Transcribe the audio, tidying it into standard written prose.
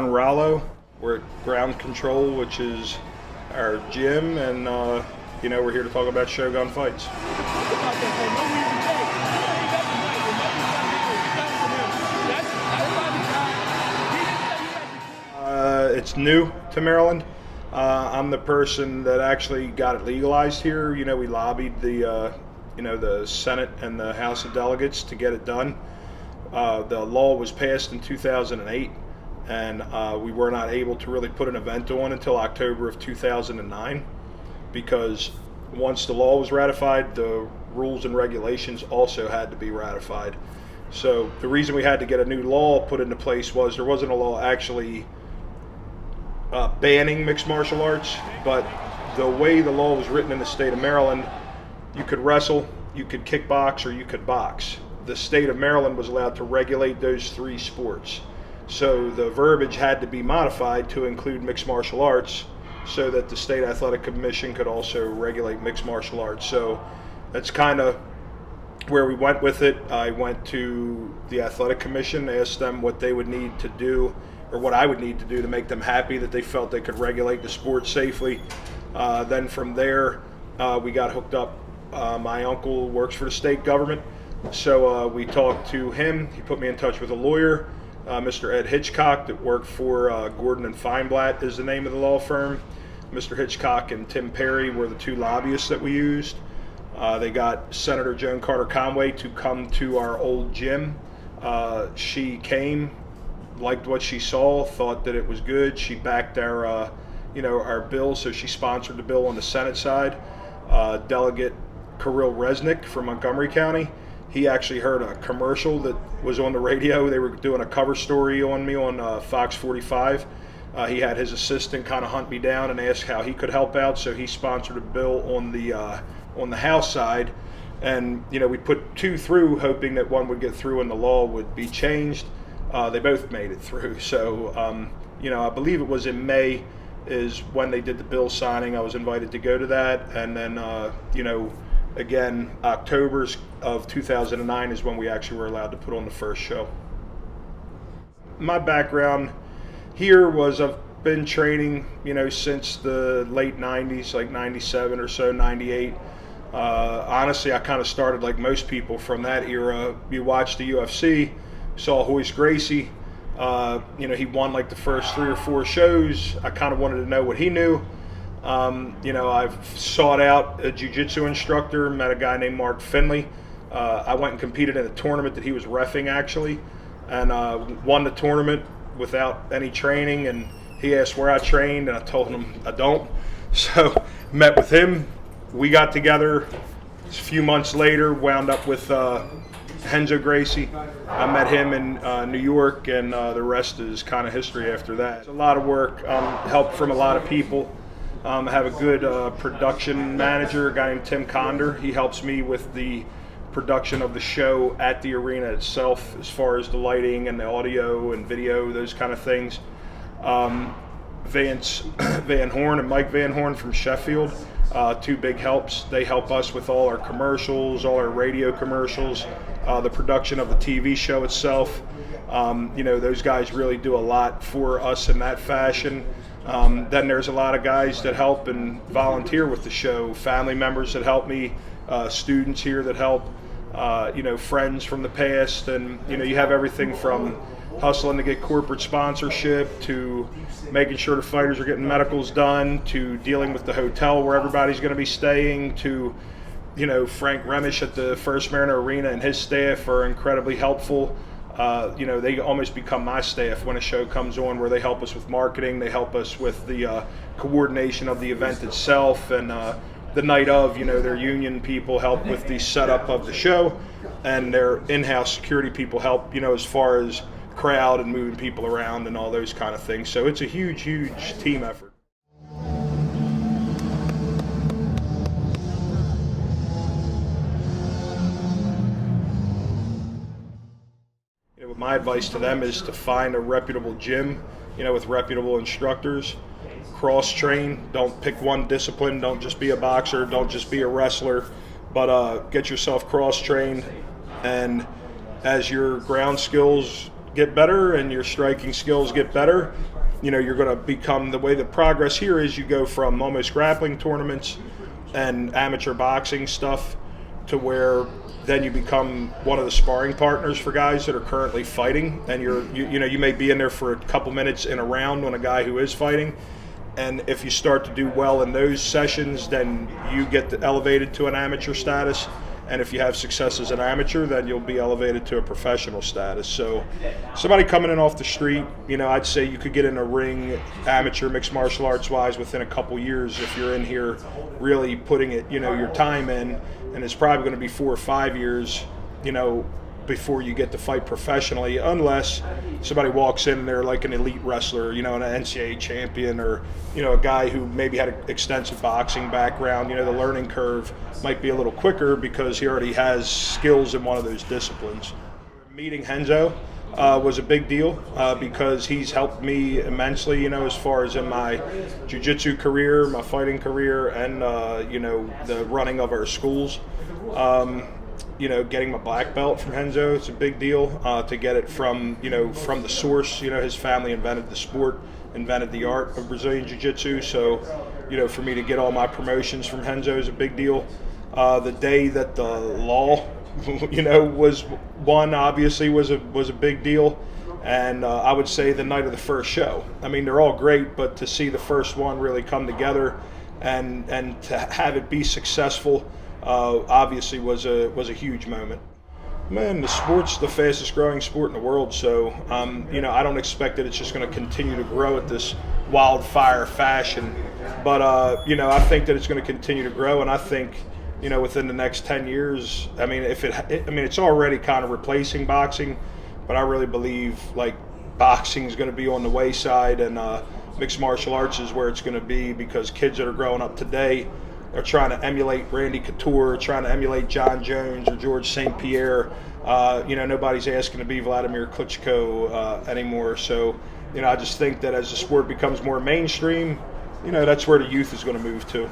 John Rallo. We're at Ground Control, which is our gym, and we're here to talk about Shogun fights. It's new to Maryland. I'm the person that actually got it legalized here. We lobbied the Senate and the House of Delegates to get it done. The law was passed in 2008, and we were not able to really put an event on until October of 2009, because once the law was ratified, the rules and regulations also had to be ratified. So the reason we had to get a new law put into place was there wasn't a law actually banning mixed martial arts, but the way the law was written in the state of Maryland, you could wrestle, you could kickbox, or you could box. The state of Maryland was allowed to regulate those three sports. So the verbiage had to be modified to include mixed martial arts so that the State Athletic Commission could also regulate mixed martial arts. So that's kind of where we went with it. I went to the Athletic Commission, asked them what they would need to do, or what I would need to do to make them happy that they felt they could regulate the sport safely. Then from there, we got hooked up. My uncle works for the state government, so we talked to him. He put me in touch with a lawyer, Mr. Ed Hitchcock, that worked for Gordon and Feinblatt is the name of the law firm. Mr. Hitchcock and Tim Perry were the two lobbyists that we used. They got Senator Joan Carter Conway to come to our old gym. She came, liked what she saw, thought that it was good. She backed our bill, so she sponsored the bill on the Senate side. Delegate Kirill Resnick from Montgomery County, he actually heard a commercial that was on the radio. They were doing a cover story on me on Fox 45. He had his assistant kind of hunt me down and ask how he could help out, so he sponsored a bill on the House side. And we put two through, hoping that one would get through and the law would be changed. They both made it through. So I believe it was in May is when they did the bill signing. I was invited to go to that, and then again, October of 2009 is when we actually were allowed to put on the first show. My background here was I've been training, since the late 90s, like 97 or so, 98. Honestly, I kind of started like most people from that era. You watched the UFC, saw Royce Gracie. He won like the first 3 or 4 shows. I kind of wanted to know what he knew. I've sought out a jiu-jitsu instructor, met a guy named Mark Finley. I went and competed in a tournament that he was reffing actually, and won the tournament without any training. And he asked where I trained, and I told him I don't. So met with him. We got together. A few months later, wound up with Renzo Gracie. I met him in New York, and the rest is kind of history after that. It's a lot of work, help from a lot of people. I have a good production manager, a guy named Tim Conder. He helps me with the production of the show at the arena itself, as far as the lighting and the audio and video, those kind of things. Vance Van Horn and Mike Van Horn from Sheffield, two big helps. They help us with all our commercials, all our radio commercials, the production of the TV show itself. Those guys really do a lot for us in that fashion. Then there's a lot of guys that help and volunteer with the show, family members that help me, students here that help, friends from the past, and you have everything from hustling to get corporate sponsorship to making sure the fighters are getting medicals done, to dealing with the hotel where everybody's going to be staying, to Frank Remish at the First Mariner Arena and his staff are incredibly helpful. They almost become my staff when a show comes on, where they help us with marketing, they help us with the coordination of the event itself, and the night of, their union people help with the setup of the show, and their in-house security people help, as far as crowd and moving people around and all those kind of things. So it's a huge, huge team effort. My advice to them is to find a reputable gym, with reputable instructors. Cross-train. Don't pick one discipline. Don't just be a boxer. Don't just be a wrestler. But get yourself cross-trained. And as your ground skills get better and your striking skills get better, you're going to become, the way the progress here is, you go from almost grappling tournaments and amateur boxing stuff to where then you become one of the sparring partners for guys that are currently fighting, and you may be in there for a couple minutes in a round on a guy who is fighting. And if you start to do well in those sessions, then you get elevated to an amateur status. And if you have success as an amateur, then you'll be elevated to a professional status. So somebody coming in off the street, I'd say you could get in a ring amateur mixed martial arts wise within a couple years if you're in here really putting it, your time in. And it's probably going to be 4 or 5 years, before you get to fight professionally, unless somebody walks in and they're like an elite wrestler, an NCAA champion, or a guy who maybe had an extensive boxing background. The learning curve might be a little quicker because he already has skills in one of those disciplines. Meeting Renzo was a big deal because he's helped me immensely, as far as in my jiu-jitsu career, my fighting career, and the running of our schools. Getting my black belt from Renzo, it's a big deal to get it from the source. His family invented the sport, invented the art of Brazilian Jiu-Jitsu. So, for me to get all my promotions from Renzo is a big deal. The day that the law, was won, obviously was a big deal. And I would say the night of the first show. I mean, they're all great, but to see the first one really come together and to have it be successful, obviously was a huge moment. Man, the sport's the fastest growing sport in the world, so I don't expect that it's just going to continue to grow at this wildfire fashion, but I think that it's going to continue to grow, and I think within the next 10 years, it's already kind of replacing boxing, but I really believe like boxing is going to be on the wayside, and mixed martial arts is where it's going to be, because kids that are growing up today are trying to emulate Randy Couture, trying to emulate John Jones or George St. Pierre. Nobody's asking to be Vladimir Klitschko anymore. So, I just think that as the sport becomes more mainstream, that's where the youth is going to move to.